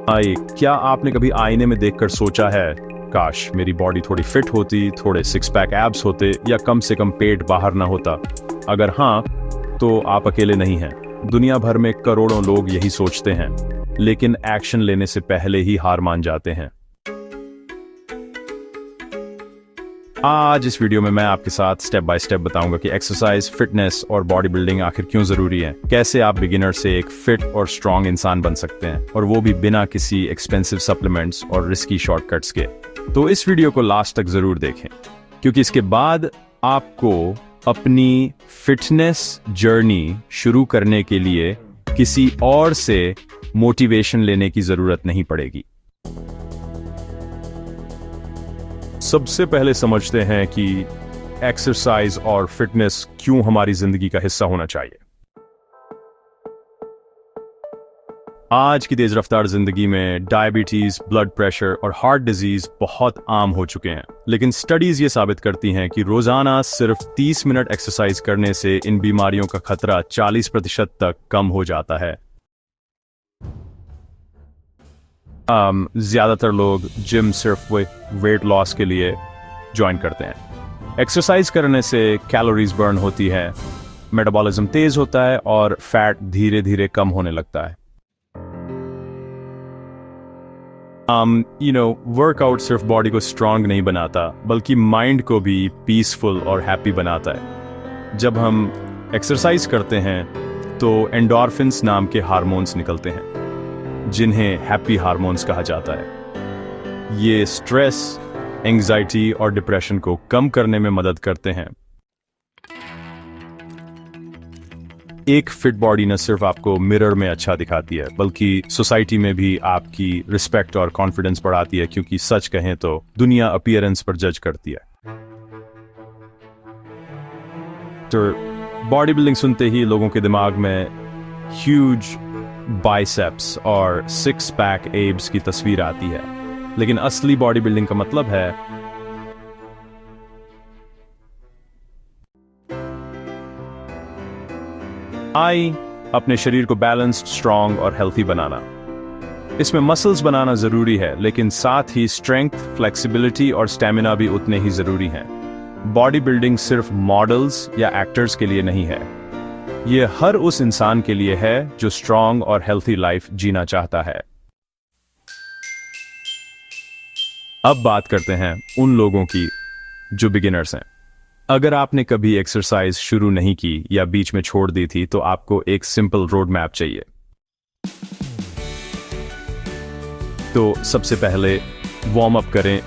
क्या आपने कभी आईने में देखकर सोचा है, काश मेरी बॉडी थोड़ी फिट होती, थोड़े सिक्स पैक एब्स होते या कम से कम पेट बाहर ना होता? अगर हाँ, तो आप अकेले नहीं हैं। दुनिया भर में करोड़ों लोग यही सोचते हैं, लेकिन एक्शन लेने से पहले ही हार मान जाते हैं। आज इस वीडियो में मैं आपके साथ स्टेप बाय स्टेप बताऊंगा कि एक्सरसाइज, फिटनेस और बॉडी बिल्डिंग आखिर क्यों जरूरी है, कैसे आप बिगिनर से एक फिट और स्ट्रांग इंसान बन सकते हैं, और वो भी बिना किसी एक्सपेंसिव सप्लीमेंट्स और रिस्की शॉर्टकट्स के। तो इस वीडियो को लास्ट तक जरूर देखें, क्योंकि इसके बाद आपको अपनी फिटनेस जर्नी शुरू करने के लिए किसी और से मोटिवेशन लेने की जरूरत नहीं पड़ेगी। सबसे पहले समझते हैं कि एक्सरसाइज और फिटनेस क्यों हमारी जिंदगी का हिस्सा होना चाहिए। आज की तेज रफ्तार जिंदगी में डायबिटीज, ब्लड प्रेशर और हार्ट डिजीज बहुत आम हो चुके हैं, लेकिन स्टडीज ये साबित करती हैं कि रोजाना सिर्फ 30 मिनट एक्सरसाइज करने से इन बीमारियों का खतरा 40% तक कम हो जाता है। ज्यादातर लोग जिम सिर्फ वेट लॉस के लिए ज्वाइन करते हैं। एक्सरसाइज करने से कैलोरीज बर्न होती है, मेटाबॉलिज्म तेज होता है और फैट धीरे धीरे कम होने लगता है। वर्कआउट सिर्फ बॉडी को स्ट्रांग नहीं बनाता, बल्कि माइंड को भी पीसफुल और हैप्पी बनाता है। जब हम एक्सरसाइज करते हैं तो एंडोर्फिन्स नाम के हार्मोन्स निकलते हैं, जिन्हें हैप्पी हार्मोन्स कहा जाता है। ये स्ट्रेस, एंजाइटी और डिप्रेशन को कम करने में मदद करते हैं। एक फिट बॉडी न सिर्फ आपको मिरर में अच्छा दिखाती है, बल्कि सोसाइटी में भी आपकी रिस्पेक्ट और कॉन्फिडेंस बढ़ाती है, क्योंकि सच कहें तो दुनिया अपीयरेंस पर जज करती है। तो बॉडी बिल्डिंग सुनते ही लोगों के दिमाग में ह्यूज बाइसेप्स और सिक्स पैक एब्स की तस्वीर आती है, लेकिन असली बॉडी बिल्डिंग का मतलब है अपने शरीर को बैलेंस्ड, स्ट्रांग और हेल्थी बनाना। इसमें मसल्स बनाना जरूरी है, लेकिन साथ ही स्ट्रेंथ, फ्लेक्सिबिलिटी और स्टेमिना भी उतने ही जरूरी हैं। बॉडी बिल्डिंग सिर्फ मॉडल्स या एक्टर्स के लिए नहीं है, ये हर उस इंसान के लिए है जो स्ट्रांग और हेल्थी लाइफ जीना चाहता है। अब बात करते हैं उन लोगों की जो बिगिनर्स हैं। अगर आपने कभी एक्सरसाइज शुरू नहीं की या बीच में छोड़ दी थी, तो आपको एक सिंपल रोड मैप चाहिए। तो सबसे पहले वार्म अप करें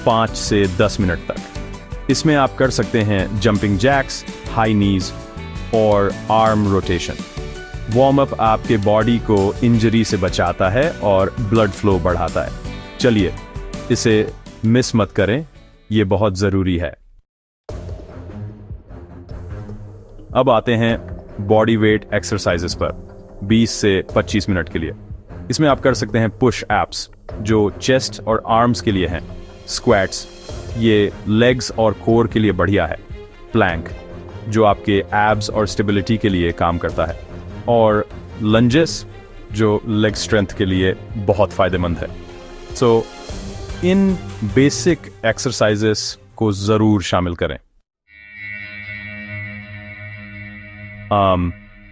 5 से 10 मिनट तक। इसमें आप कर सकते हैं जंपिंग जैक्स, हाई नीज और आर्म रोटेशन। वार्म अप आपके बॉडी को इंजरी से बचाता है और ब्लड फ्लो बढ़ाता है। चलिए, इसे मिस मत करें, यह बहुत जरूरी है। अब आते हैं बॉडी वेट एक्सरसाइजेस पर 20 से 25 मिनट के लिए। इसमें आप कर सकते हैं पुश एप्स, जो चेस्ट और आर्म्स के लिए हैं। स्क्वाट्स, ये लेग्स और कोर के लिए बढ़िया है। प्लैंक, जो आपके एब्स और स्टेबिलिटी के लिए काम करता है। और लंजेस, जो लेग स्ट्रेंथ के लिए बहुत फायदेमंद है। सो इन बेसिक एक्सरसाइजेस को जरूर शामिल करें।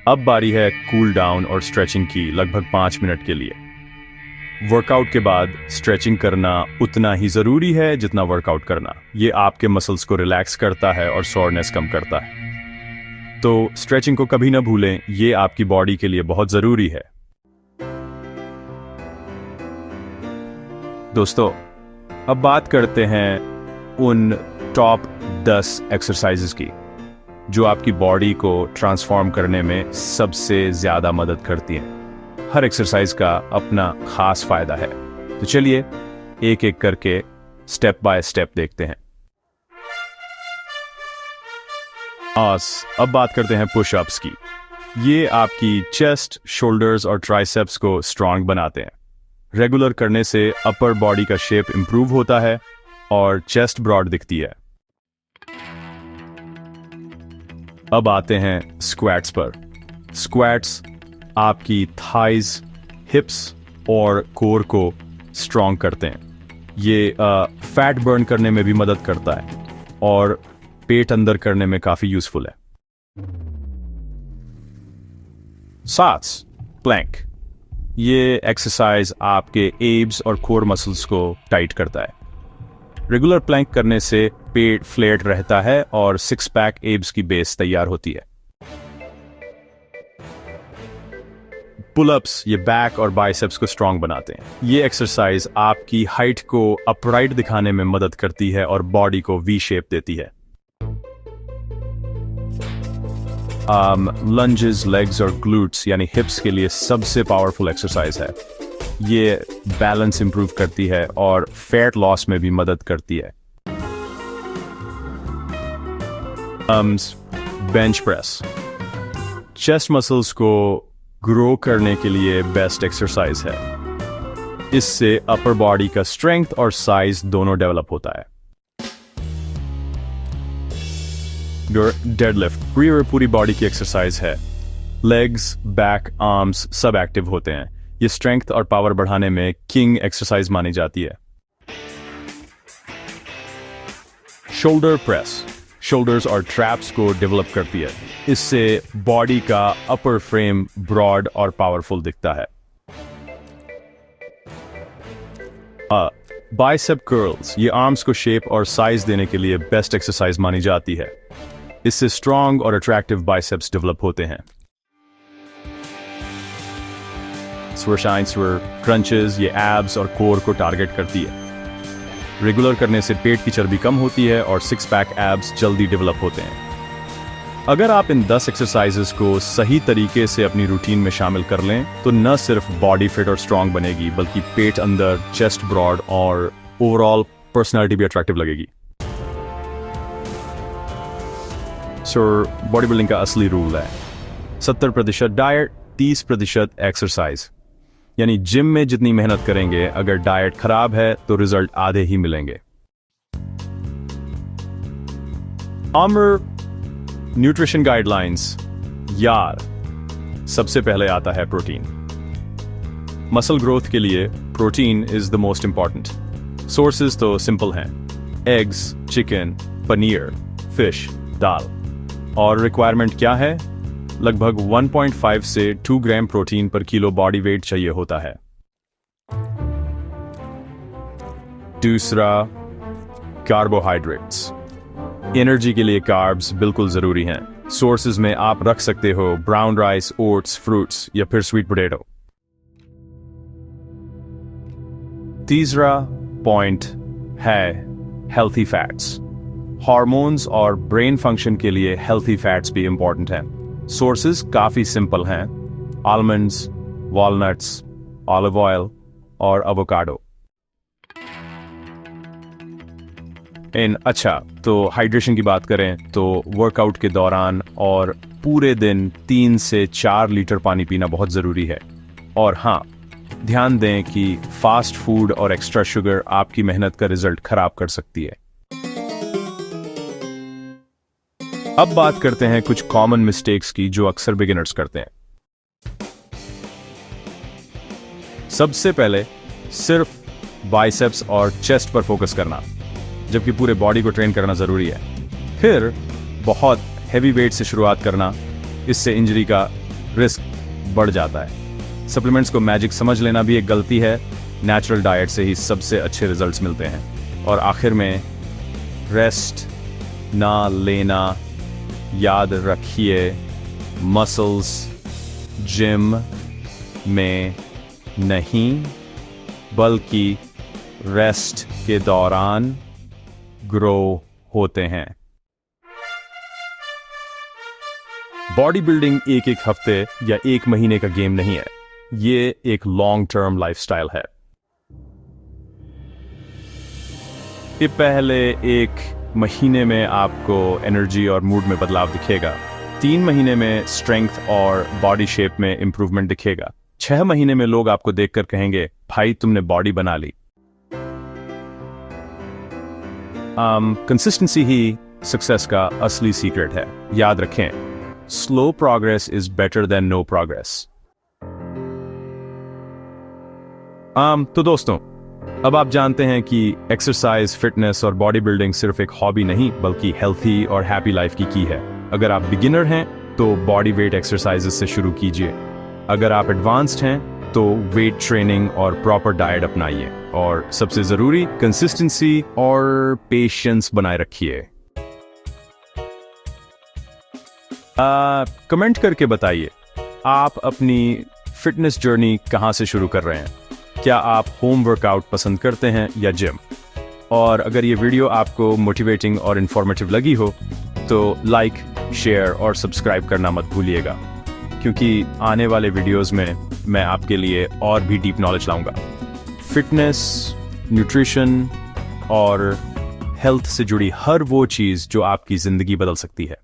अब बारी है कूल डाउन और स्ट्रेचिंग की, लगभग 5 मिनट के लिए। वर्कआउट के बाद स्ट्रेचिंग करना उतना ही जरूरी है जितना वर्कआउट करना। ये आपके मसल्स को रिलैक्स करता है और सोरनेस कम करता है। तो स्ट्रेचिंग को कभी ना भूलें, ये आपकी बॉडी के लिए बहुत जरूरी है। दोस्तों, अब बात करते हैं उन टॉप 10 एक्सरसाइजेस की जो आपकी बॉडी को ट्रांसफॉर्म करने में सबसे ज्यादा मदद करती हैं। हर एक्सरसाइज का अपना खास फायदा है, तो चलिए एक एक करके स्टेप बाय स्टेप देखते हैं। अब बात करते हैं पुशअप्स की। ये आपकी चेस्ट, शोल्डर्स और ट्राइसेप्स को स्ट्रांग बनाते हैं। रेगुलर करने से अपर बॉडी का शेप इंप्रूव होता है और चेस्ट ब्रॉड दिखती है। अब आते हैं स्क्वैट्स पर। स्क्वैट्स आपकी थाइज, हिप्स और कोर को स्ट्रॉन्ग करते हैं। ये फैट बर्न करने में भी मदद करता है और पेट अंदर करने में काफी यूजफुल है। 7 प्लैंक। ये एक्सरसाइज आपके एब्स और कोर मसल्स को टाइट करता है। रेगुलर प्लैंक करने से पेट फ्लैट रहता है और 6 पैक एब्स की बेस तैयार होती है। पुलअप्स ये बैक और बाइसेप्स को स्ट्रांग बनाते हैं। ये एक्सरसाइज आपकी हाइट को अपराइट दिखाने में मदद करती है और बॉडी को वी शेप देती है। लंजेस, लेग्स और ग्लूट्स यानी हिप्स के लिए सबसे पावरफुल एक्सरसाइज है। ये बैलेंस इंप्रूव करती है और फैट लॉस में भी मदद करती है। बेंच प्रेस चेस्ट मसल्स को ग्रो करने के लिए बेस्ट एक्सरसाइज है। इससे अपर बॉडी का स्ट्रेंथ और साइज दोनों डेवलप होता है। डेडलिफ्ट पूरी बॉडी की एक्सरसाइज है। लेग्स, बैक, आर्म्स सब एक्टिव होते हैं। ये स्ट्रेंथ और पावर बढ़ाने में किंग एक्सरसाइज मानी जाती है। शोल्डर प्रेस शोल्डर्स और ट्रैप्स को डेवलप करती है। इससे बॉडी का अपर फ्रेम ब्रॉड और पावरफुल दिखता है। बाइसेप कर्ल्स ये आर्म्स को शेप और साइज देने के लिए बेस्ट एक्सरसाइज मानी जाती है। इससे स्ट्रॉन्ग और अट्रैक्टिव बाइसेप्स डेवलप होते हैं। क्रंचेस ये एब्स और कोर को टारगेट करती है। रेगुलर करने से पेट की चर्बी कम होती है और 6 पैक एब्स जल्दी डेवलप होते हैं। अगर आप इन 10 एक्सरसाइजेस को सही तरीके से अपनी रूटीन में शामिल कर लें तो न सिर्फ बॉडी फिट और स्ट्रांग बनेगी बल्कि पेट अंदर, चेस्ट ब्रॉड और ओवरऑल पर्सनालिटी भी अट्रैक्टिव लगेगी। बॉडी बिल्डिंग का असली रूल है 70% डाइट, 30% एक्सरसाइज। यानी जिम में जितनी मेहनत करेंगे, अगर डाइट खराब है तो रिजल्ट आधे ही मिलेंगे। आमर न्यूट्रिशन गाइडलाइंस। यार, सबसे पहले आता है प्रोटीन। मसल ग्रोथ के लिए protein is the most important. Sources तो सिंपल हैं, एग्स, चिकन, पनीर, फिश, दाल। और रिक्वायरमेंट क्या है? लगभग 1.5 से 2 ग्राम प्रोटीन पर किलो बॉडी वेट चाहिए होता है। दूसरा, कार्बोहाइड्रेट्स। एनर्जी के लिए कार्ब्स बिल्कुल जरूरी हैं। सोर्सेज में आप रख सकते हो ब्राउन राइस, ओट्स, फ्रूट्स या फिर स्वीट पोटैटो। तीसरा पॉइंट है हेल्थी फैट्स। हार्मोन्स और ब्रेन फंक्शन के लिए हेल्थी फैट्स भी इंपॉर्टेंट हैं। सोर्सेज काफी सिंपल हैं, आलमंड्स, वॉलनट्स, ऑलिव ऑयल और एवोकाडो। अच्छा, तो हाइड्रेशन की बात करें तो वर्कआउट के दौरान और पूरे दिन 3 से 4 लीटर पानी पीना बहुत जरूरी है। और हाँ, ध्यान दें कि फास्ट फूड और एक्स्ट्रा शुगर आपकी मेहनत का रिजल्ट खराब कर सकती है। अब बात करते हैं कुछ कॉमन मिस्टेक्स की जो अक्सर बिगिनर्स करते हैं। सबसे पहले सिर्फ बाइसेप्स और चेस्ट पर फोकस करना, जबकि पूरे बॉडी को ट्रेन करना जरूरी है। फिर बहुत हैवी वेट से शुरुआत करना, इससे इंजरी का रिस्क बढ़ जाता है। सप्लीमेंट्स को मैजिक समझ लेना भी एक गलती है। नेचुरल डाइट से ही सबसे अच्छे रिजल्ट्स मिलते हैं। और आखिर में रेस्ट ना लेना याद रखिए, मसल्स जिम में नहीं बल्कि रेस्ट के दौरान ग्रो होते हैं। बॉडी बिल्डिंग एक हफ्ते या 1 महीने का गेम नहीं है, ये एक लॉन्ग टर्म लाइफस्टाइल है। ये पहले 1 महीने में आपको एनर्जी और मूड में बदलाव दिखेगा। 3 महीने में स्ट्रेंथ और बॉडी शेप में इंप्रूवमेंट दिखेगा। 6 महीने में लोग आपको देखकर कहेंगे, भाई तुमने बॉडी बना ली। कंसिस्टेंसी ही सक्सेस का असली सीक्रेट है। याद रखें, slow progress is better than no progress. तो दोस्तों, अब आप जानते हैं कि एक्सरसाइज, फिटनेस और बॉडी बिल्डिंग सिर्फ एक हॉबी नहीं बल्कि हेल्थी और हैप्पी लाइफ की है। अगर आप बिगिनर हैं तो बॉडी वेट एक्सरसाइजेस से शुरू कीजिए। अगर आप एडवांस्ड हैं तो वेट ट्रेनिंग और प्रॉपर डाइट अपनाइए, और सबसे जरूरी कंसिस्टेंसी और पेशेंस बनाए रखिए। कमेंट करके बताइए आप अपनी फिटनेस जर्नी कहां से शुरू कर रहे हैं। क्या आप होम वर्कआउट पसंद करते हैं या जिम? और अगर ये वीडियो आपको मोटिवेटिंग और इन्फॉर्मेटिव लगी हो तो लाइक, शेयर और सब्सक्राइब करना मत भूलिएगा, क्योंकि आने वाले वीडियोस में मैं आपके लिए और भी डीप नॉलेज लाऊंगा। फिटनेस, न्यूट्रिशन और हेल्थ से जुड़ी हर वो चीज़ जो आपकी ज़िंदगी बदल सकती है।